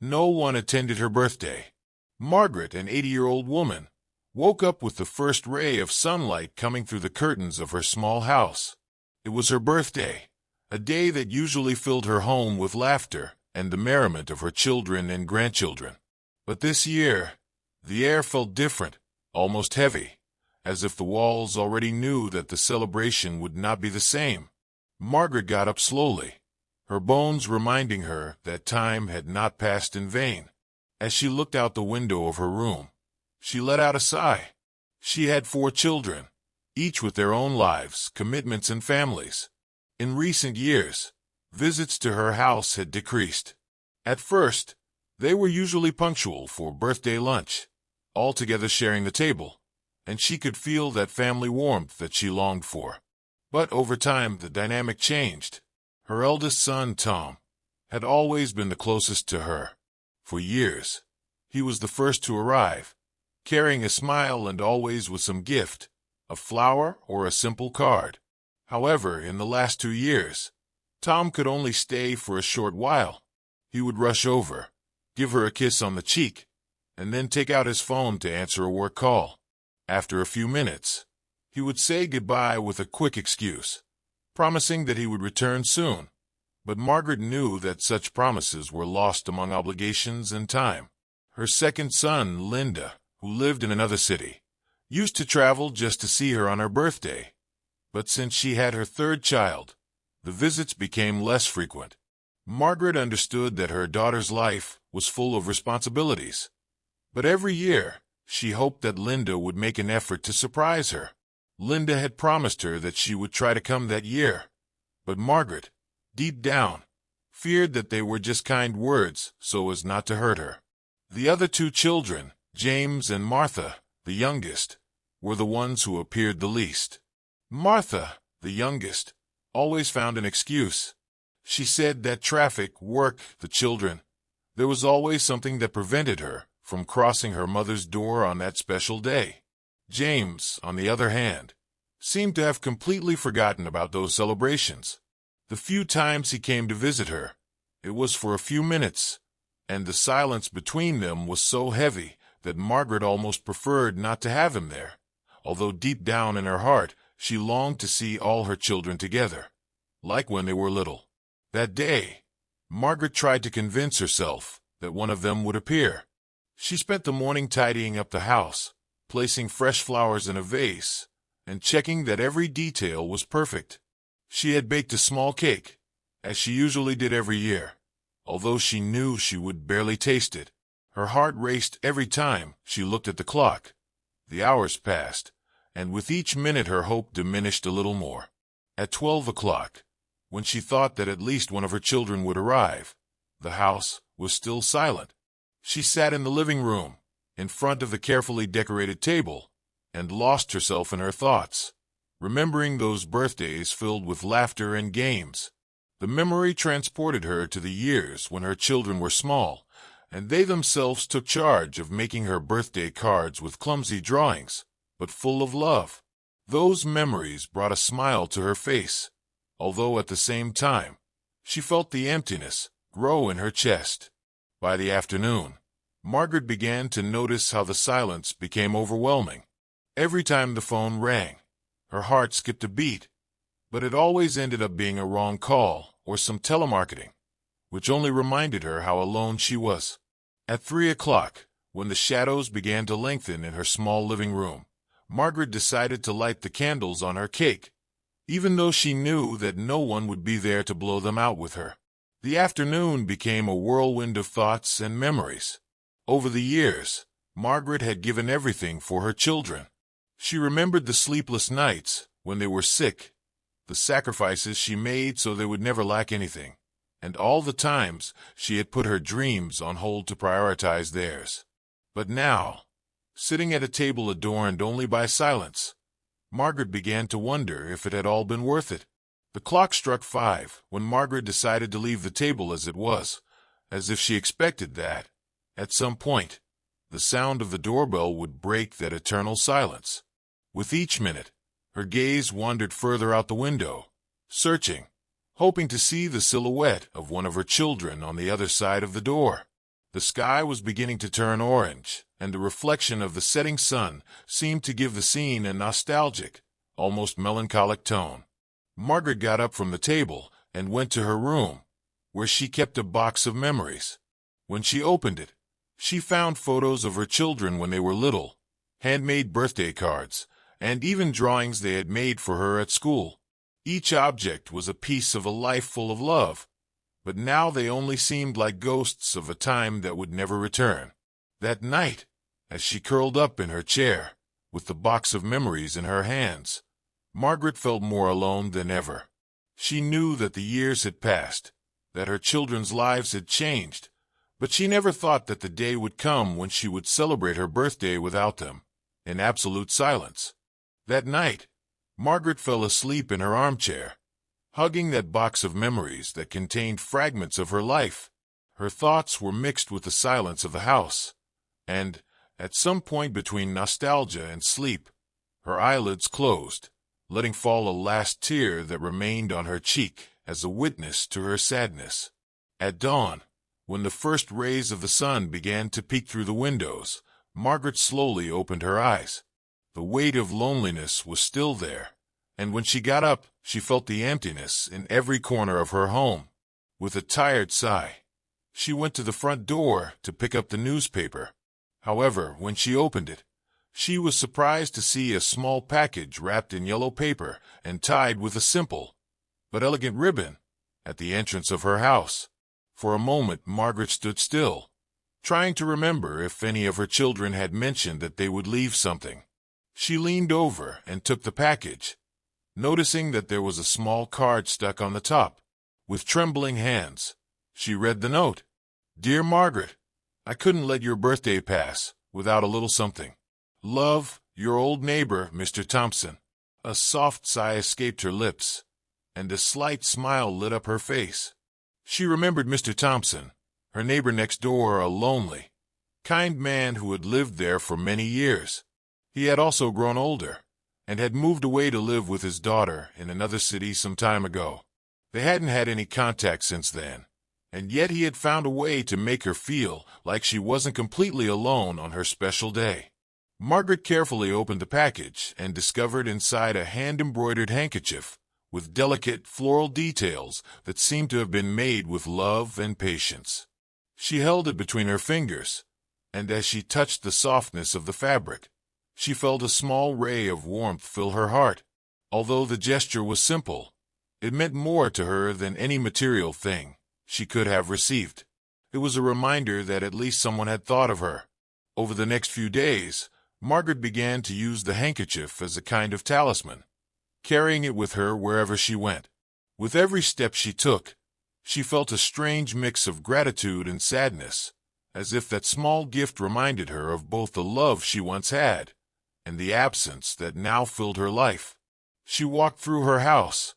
No one attended her birthday. Margaret, an 80-year-old woman, woke up with the first ray of sunlight coming through the curtains of her small house. It was her birthday, a day that usually filled her home with laughter and the merriment of her children and grandchildren. But this year, the air felt different, almost heavy, as if the walls already knew that the celebration would not be the same. Margaret got up slowly, her bones reminding her that time had not passed in vain. As she looked out the window of her room, she let out a sigh. She had 4 children, each with their own lives, commitments, and families. In recent years, visits to her house had decreased. At first, they were usually punctual for birthday lunch, all together sharing the table, and she could feel that family warmth that she longed for. But over time, the dynamic changed. Her eldest son, Tom, had always been the closest to her. For years, he was the first to arrive, carrying a smile and always with some gift, a flower or a simple card. However, in the last 2 years, Tom could only stay for a short while. He would rush over, give her a kiss on the cheek, and then take out his phone to answer a work call. After a few minutes, he would say goodbye with a quick excuse, promising that he would return soon. But Margaret knew that such promises were lost among obligations and time. Her second son, Linda, who lived in another city, used to travel just to see her on her birthday. But since she had her third child, the visits became less frequent. Margaret understood that her daughter's life was full of responsibilities. But every year, she hoped that Linda would make an effort to surprise her. Linda had promised her that she would try to come that year. But Margaret, deep down, feared that they were just kind words so as not to hurt her. The other 2 children, James and Martha, the youngest, were the ones who appeared the least. Martha, the youngest, always found an excuse. She said that traffic, work, the children, there was always something that prevented her from crossing her mother's door on that special day. James, on the other hand, seemed to have completely forgotten about those celebrations. The few times he came to visit her, it was for a few minutes, and the silence between them was so heavy that Margaret almost preferred not to have him there, although deep down in her heart she longed to see all her children together, like when they were little. That day, Margaret tried to convince herself that one of them would appear. She spent the morning tidying up the house, placing fresh flowers in a vase, and checking that every detail was perfect. She had baked a small cake, as she usually did every year, although she knew she would barely taste it. Her heart raced every time she looked at the clock. The hours passed, and with each minute her hope diminished a little more. At 12 o'clock, when she thought that at least one of her children would arrive, the house was still silent. She sat in the living room, in front of the carefully decorated table, and lost herself in her thoughts, remembering those birthdays filled with laughter and games. The memory transported her to the years when her children were small, and they themselves took charge of making her birthday cards with clumsy drawings, but full of love. Those memories brought a smile to her face, although at the same time, she felt the emptiness grow in her chest. By the afternoon, Margaret began to notice how the silence became overwhelming. Every time the phone rang, her heart skipped a beat, but it always ended up being a wrong call or some telemarketing, which only reminded her how alone she was. At 3 o'clock, when the shadows began to lengthen in her small living room, Margaret decided to light the candles on her cake, even though she knew that no one would be there to blow them out with her. The afternoon became a whirlwind of thoughts and memories. Over the years, Margaret had given everything for her children. She remembered the sleepless nights when they were sick, the sacrifices she made so they would never lack anything, and all the times she had put her dreams on hold to prioritize theirs. But now, sitting at a table adorned only by silence, Margaret began to wonder if it had all been worth it. The clock struck 5 when Margaret decided to leave the table as it was, as if she expected that, at some point, the sound of the doorbell would break that eternal silence. With each minute, her gaze wandered further out the window, searching, hoping to see the silhouette of one of her children on the other side of the door. The sky was beginning to turn orange, and the reflection of the setting sun seemed to give the scene a nostalgic, almost melancholic tone. Margaret got up from the table and went to her room, where she kept a box of memories. When she opened it, she found photos of her children when they were little, handmade birthday cards, and even drawings they had made for her at school. Each object was a piece of a life full of love, but now they only seemed like ghosts of a time that would never return. That night, as she curled up in her chair, with the box of memories in her hands, Margaret felt more alone than ever. She knew that the years had passed, that her children's lives had changed, but she never thought that the day would come when she would celebrate her birthday without them, in absolute silence. That night, Margaret fell asleep in her armchair, hugging that box of memories that contained fragments of her life. Her thoughts were mixed with the silence of the house, and, at some point between nostalgia and sleep, her eyelids closed, letting fall a last tear that remained on her cheek as a witness to her sadness. At dawn, when the first rays of the sun began to peek through the windows, Margaret slowly opened her eyes. The weight of loneliness was still there, and when she got up, she felt the emptiness in every corner of her home. With a tired sigh, she went to the front door to pick up the newspaper. However, when she opened it, she was surprised to see a small package wrapped in yellow paper and tied with a simple but elegant ribbon at the entrance of her house. For a moment Margaret stood still, trying to remember if any of her children had mentioned that they would leave something. She leaned over and took the package, noticing that there was a small card stuck on the top. With trembling hands, she read the note. "Dear Margaret, I couldn't let your birthday pass without a little something. Love, your old neighbor, Mr. Thompson." A soft sigh escaped her lips, and a slight smile lit up her face. She remembered Mr. Thompson, her neighbor next door, a lonely, kind man who had lived there for many years. He had also grown older, and had moved away to live with his daughter in another city some time ago. They hadn't had any contact since then, and yet he had found a way to make her feel like she wasn't completely alone on her special day. Margaret carefully opened the package and discovered inside a hand-embroidered handkerchief with delicate floral details that seemed to have been made with love and patience. She held it between her fingers, and as she touched the softness of the fabric, she felt a small ray of warmth fill her heart. Although the gesture was simple, it meant more to her than any material thing she could have received. It was a reminder that at least someone had thought of her. Over the next few days, Margaret began to use the handkerchief as a kind of talisman, carrying it with her wherever she went. With every step she took, she felt a strange mix of gratitude and sadness, as if that small gift reminded her of both the love she once had and the absence that now filled her life. She walked through her house,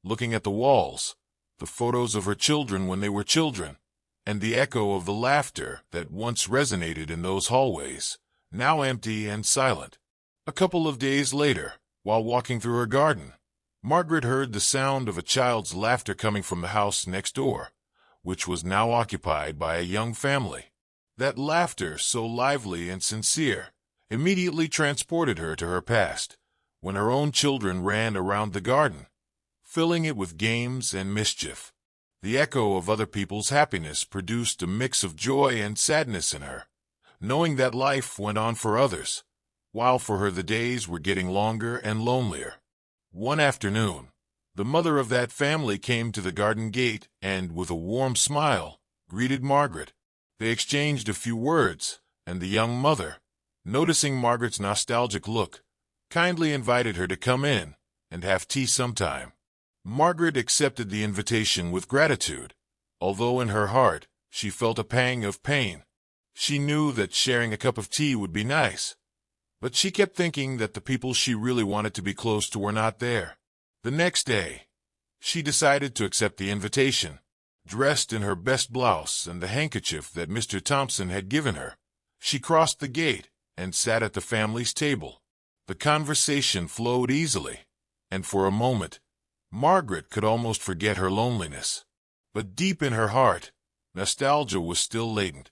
looking at the walls, the photos of her children when they were children, and the echo of the laughter that once resonated in those hallways, now empty and silent. A couple of days later, while walking through her garden, Margaret heard the sound of a child's laughter coming from the house next door, which was now occupied by a young family. That laughter, so lively and sincere, immediately transported her to her past, when her own children ran around the garden, filling it with games and mischief. The echo of other people's happiness produced a mix of joy and sadness in her, knowing that life went on for others, while for her the days were getting longer and lonelier. One afternoon, the mother of that family came to the garden gate and, with a warm smile, greeted Margaret. They exchanged a few words, and the young mother, noticing Margaret's nostalgic look, kindly invited her to come in and have tea sometime. Margaret accepted the invitation with gratitude, although in her heart she felt a pang of pain. She knew that sharing a cup of tea would be nice, but she kept thinking that the people she really wanted to be close to were not there. The next day, she decided to accept the invitation. Dressed in her best blouse and the handkerchief that Mr. Thompson had given her, she crossed the gate and sat at the family's table. The conversation flowed easily, and for a moment, Margaret could almost forget her loneliness. But deep in her heart, nostalgia was still latent.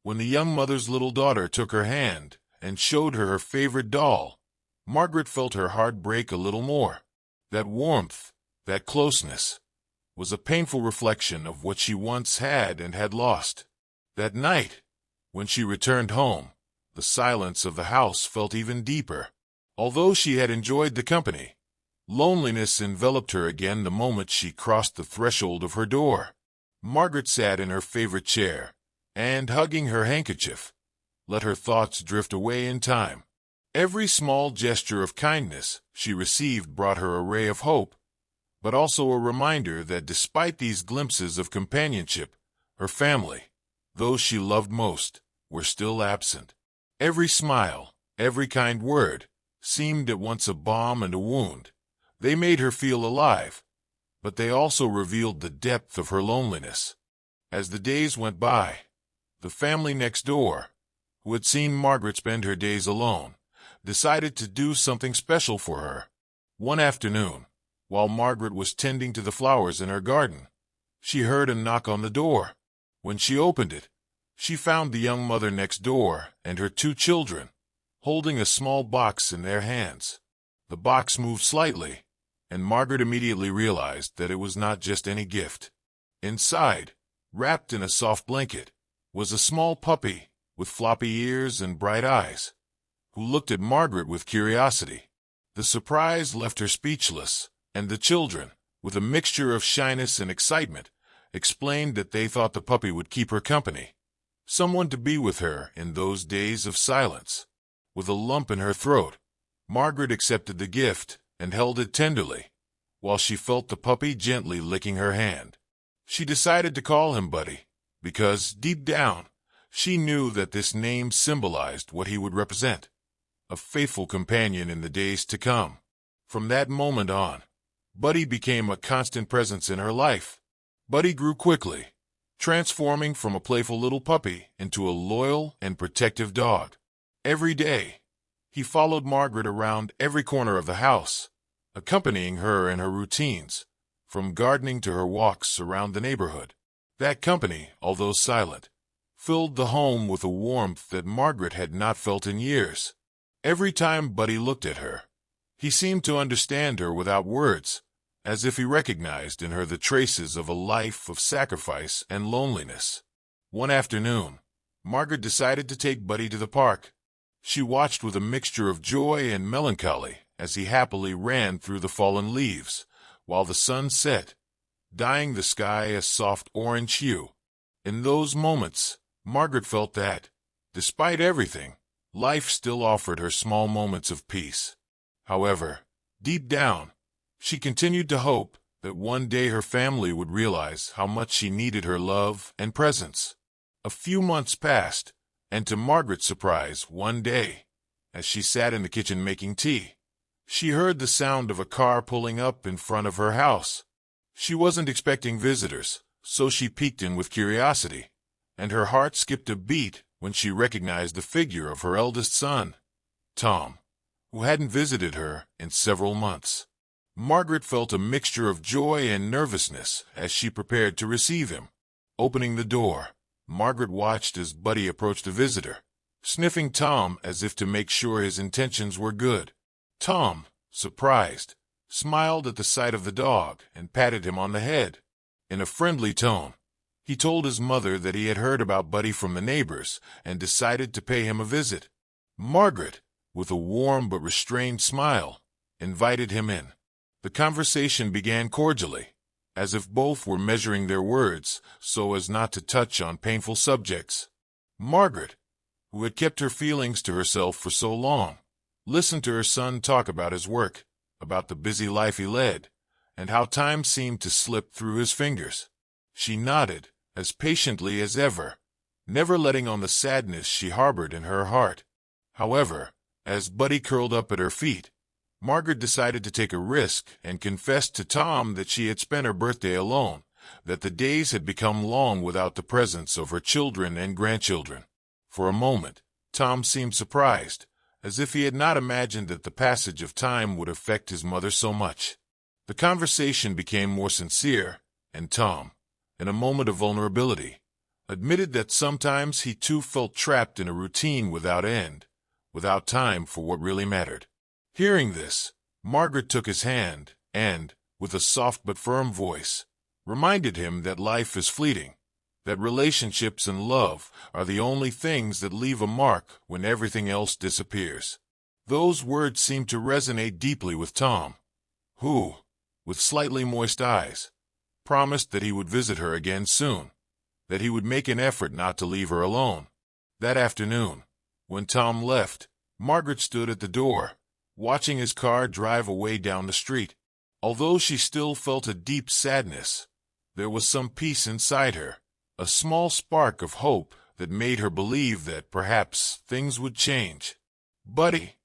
When the young mother's little daughter took her hand and showed her favorite doll, Margaret felt her heart break a little more. That warmth, that closeness, was a painful reflection of what she once had and had lost. That night, when she returned home, the silence of the house felt even deeper. Although she had enjoyed the company, loneliness enveloped her again the moment she crossed the threshold of her door. Margaret sat in her favorite chair, and, hugging her handkerchief, let her thoughts drift away in time. Every small gesture of kindness she received brought her a ray of hope, but also a reminder that despite these glimpses of companionship, her family, those she loved most, were still absent. Every smile, every kind word, seemed at once a balm and a wound. They made her feel alive, but they also revealed the depth of her loneliness. As the days went by, the family next door, who had seen Margaret spend her days alone, decided to do something special for her. One afternoon, while Margaret was tending to the flowers in her garden, she heard a knock on the door. When she opened it, she found the young mother next door and her 2 children, holding a small box in their hands. The box moved slightly, and Margaret immediately realized that it was not just any gift. Inside, wrapped in a soft blanket, was a small puppy with floppy ears and bright eyes, who looked at Margaret with curiosity. The surprise left her speechless, and the children, with a mixture of shyness and excitement, explained that they thought the puppy would keep her company, someone to be with her in those days of silence. With a lump in her throat, Margaret accepted the gift and held it tenderly, while she felt the puppy gently licking her hand. She decided to call him Buddy, because, deep down, she knew that this name symbolized what he would represent: a faithful companion in the days to come. From that moment on, Buddy became a constant presence in her life. Buddy grew quickly, transforming from a playful little puppy into a loyal and protective dog. Every day, he followed Margaret around every corner of the house, accompanying her in her routines, from gardening to her walks around the neighborhood. That company, although silent, filled the home with a warmth that Margaret had not felt in years. Every time Buddy looked at her, he seemed to understand her without words, as if he recognized in her the traces of a life of sacrifice and loneliness. One afternoon, Margaret decided to take Buddy to the park. She watched with a mixture of joy and melancholy as he happily ran through the fallen leaves, while the sun set, dyeing the sky a soft orange hue. In those moments, Margaret felt that, despite everything, life still offered her small moments of peace. However, deep down, she continued to hope that one day her family would realize how much she needed her love and presence. A few months passed, and to Margaret's surprise, one day, as she sat in the kitchen making tea, she heard the sound of a car pulling up in front of her house. She wasn't expecting visitors, so she peeked in with curiosity, and her heart skipped a beat when she recognized the figure of her eldest son, Tom, who hadn't visited her in several months. Margaret felt a mixture of joy and nervousness as she prepared to receive him. Opening the door, Margaret watched as Buddy approached the visitor, sniffing Tom as if to make sure his intentions were good. Tom, surprised, smiled at the sight of the dog and patted him on the head. In a friendly tone, he told his mother that he had heard about Buddy from the neighbors and decided to pay him a visit. Margaret, with a warm but restrained smile, invited him in. The conversation began cordially, as if both were measuring their words so as not to touch on painful subjects. Margaret, who had kept her feelings to herself for so long, listened to her son talk about his work, about the busy life he led, and how time seemed to slip through his fingers. She nodded, as patiently as ever, never letting on the sadness she harbored in her heart. However, as Buddy curled up at her feet, Margaret decided to take a risk and confessed to Tom that she had spent her birthday alone, that the days had become long without the presence of her children and grandchildren. For a moment, Tom seemed surprised, as if he had not imagined that the passage of time would affect his mother so much. The conversation became more sincere, and Tom, in a moment of vulnerability, admitted that sometimes he too felt trapped in a routine without end, without time for what really mattered. Hearing this, Margaret took his hand and, with a soft but firm voice, reminded him that life is fleeting, that relationships and love are the only things that leave a mark when everything else disappears. Those words seemed to resonate deeply with Tom, who, with slightly moist eyes, promised that he would visit her again soon, that he would make an effort not to leave her alone. That afternoon, when Tom left, Margaret stood at the door, watching his car drive away down the street. Although she still felt a deep sadness, there was some peace inside her, a small spark of hope that made her believe that perhaps things would change. Buddy,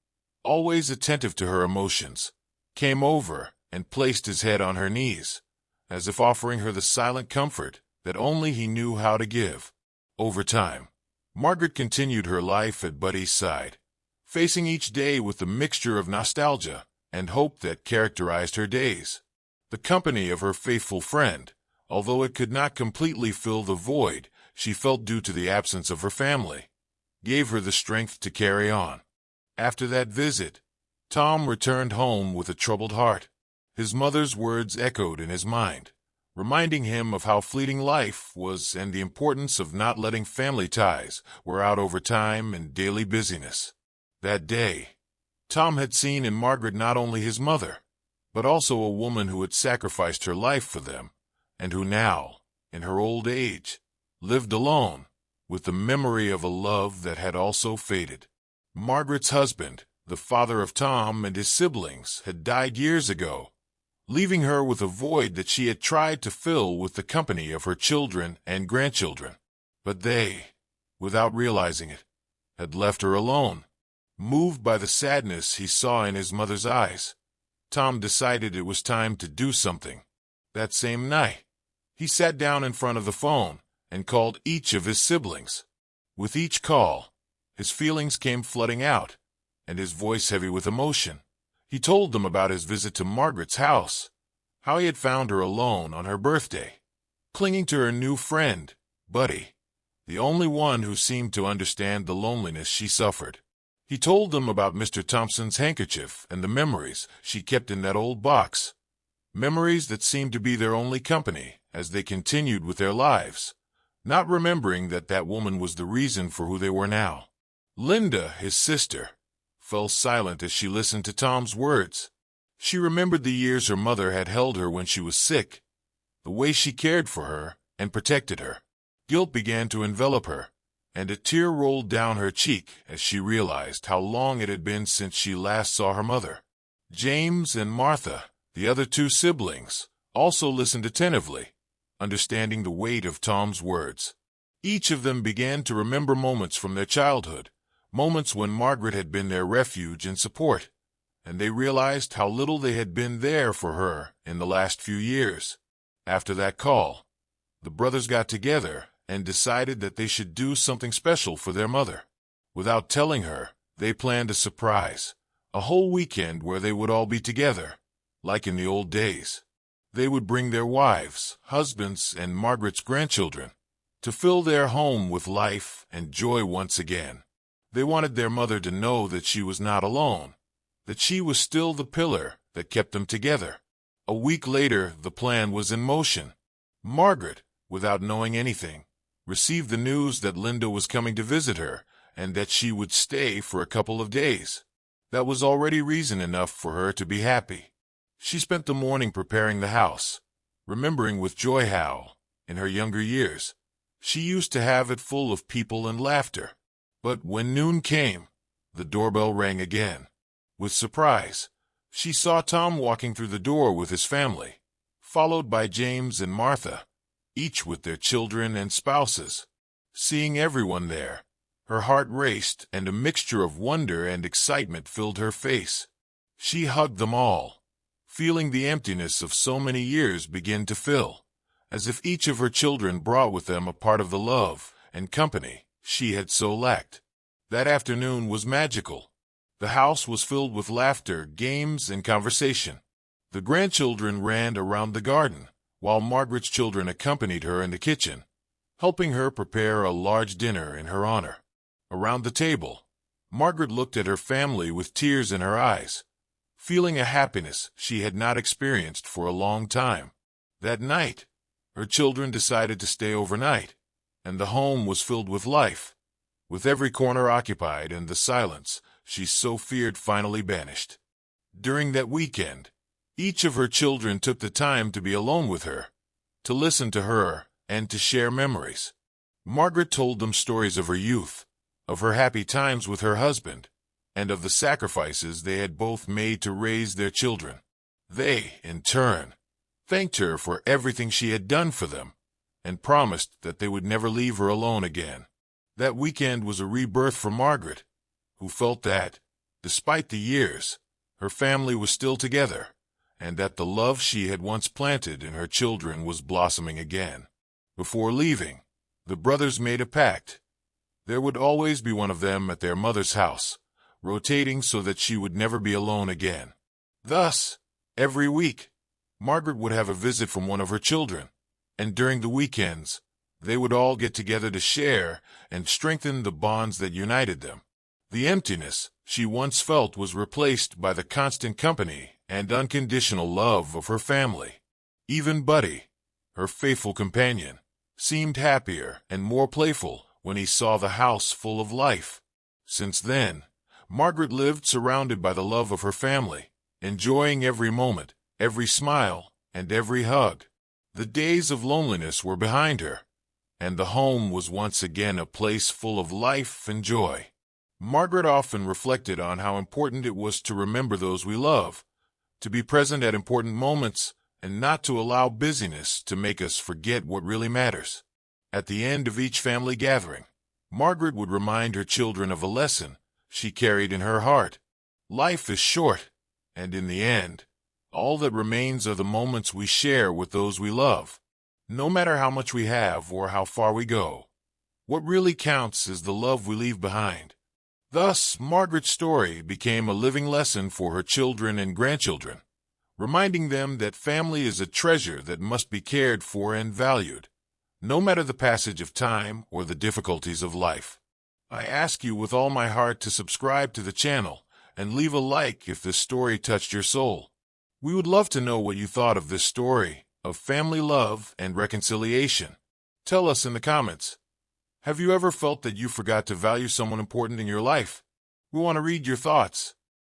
always attentive to her emotions, came over and placed his head on her knees, as if offering her the silent comfort that only he knew how to give. Over time, Margaret continued her life at Buddy's side, facing each day with the mixture of nostalgia and hope that characterized her days. The company of her faithful friend, although it could not completely fill the void she felt due to the absence of her family, gave her the strength to carry on. After that visit, Tom returned home with a troubled heart. His mother's words echoed in his mind, reminding him of how fleeting life was and the importance of not letting family ties wear out over time and daily busyness. That day, Tom had seen in Margaret not only his mother, but also a woman who had sacrificed her life for them, and who now, in her old age, lived alone, with the memory of a love that had also faded. Margaret's husband, the father of Tom and his siblings, had died years ago, leaving her with a void that she had tried to fill with the company of her children and grandchildren. But they, without realizing it, had left her alone. Moved by the sadness he saw in his mother's eyes, Tom decided it was time to do something. That same night, he sat down in front of the phone and called each of his siblings. With each call, his feelings came flooding out, and his voice heavy with emotion. He told them about his visit to Margaret's house, how he had found her alone on her birthday, clinging to her new friend, Buddy, the only one who seemed to understand the loneliness she suffered. He told them about Mr. Thompson's handkerchief and the memories she kept in that old box, memories that seemed to be their only company as they continued with their lives, not remembering that that woman was the reason for who they were now. Linda, his sister, fell silent as she listened to Tom's words. She remembered the years her mother had held her when she was sick, the way she cared for her and protected her. Guilt began to envelop her, and a tear rolled down her cheek as she realized how long it had been since she last saw her mother. James and Martha, the other two siblings, also listened attentively, understanding the weight of Tom's words. Each of them began to remember moments from their childhood, moments when Margaret had been their refuge and support, and they realized how little they had been there for her in the last few years. After that call, the brothers got together and decided that they should do something special for their mother. Without telling her, they planned a surprise, a whole weekend where they would all be together, like in the old days. They would bring their wives, husbands, and Margaret's grandchildren to fill their home with life and joy once again. They wanted their mother to know that she was not alone, that she was still the pillar that kept them together. A week later, the plan was in motion. Margaret, without knowing anything, received the news that Linda was coming to visit her and that she would stay for a couple of days. That was already reason enough for her to be happy. She spent the morning preparing the house, remembering with joy how, in her younger years, she used to have it full of people and laughter. But when noon came, the doorbell rang again. With surprise, she saw Tom walking through the door with his family, followed by James and Martha, each with their children and spouses. Seeing everyone there, her heart raced and a mixture of wonder and excitement filled her face. She hugged them all, feeling the emptiness of so many years begin to fill, as if each of her children brought with them a part of the love and company she had so lacked. That afternoon was magical. The house was filled with laughter, games, and conversation. The grandchildren ran around the garden, while Margaret's children accompanied her in the kitchen, helping her prepare a large dinner in her honor. Around the table, Margaret looked at her family with tears in her eyes, feeling a happiness she had not experienced for a long time. That night, her children decided to stay overnight, and the home was filled with life, with every corner occupied and the silence she so feared finally banished. During that weekend, each of her children took the time to be alone with her, to listen to her, and to share memories. Margaret told them stories of her youth, of her happy times with her husband, and of the sacrifices they had both made to raise their children. They, in turn, thanked her for everything she had done for them, and promised that they would never leave her alone again. That weekend was a rebirth for Margaret, who felt that, despite the years, her family was still together, and that the love she had once planted in her children was blossoming again. Before leaving, the brothers made a pact. There would always be one of them at their mother's house, rotating so that she would never be alone again. Thus, every week, Margaret would have a visit from one of her children, and during the weekends, they would all get together to share and strengthen the bonds that united them. The emptiness she once felt was replaced by the constant company and unconditional love of her family. Even Buddy, her faithful companion, seemed happier and more playful when he saw the house full of life. Since then, Margaret lived surrounded by the love of her family, enjoying every moment, every smile, and every hug. The days of loneliness were behind her, and the home was once again a place full of life and joy. Margaret often reflected on how important it was to remember those we love, to be present at important moments, and not to allow busyness to make us forget what really matters. At the end of each family gathering, Margaret would remind her children of a lesson she carried in her heart. Life is short, and in the end, all that remains are the moments we share with those we love. No matter how much we have or how far we go, what really counts is the love we leave behind. Thus, Margaret's story became a living lesson for her children and grandchildren, reminding them that family is a treasure that must be cared for and valued, no matter the passage of time or the difficulties of life. I ask you with all my heart to subscribe to the channel and leave a like if this story touched your soul. We would love to know what you thought of this story of family love and reconciliation. Tell us in the comments. Have you ever felt that you forgot to value someone important in your life? We want to read your thoughts.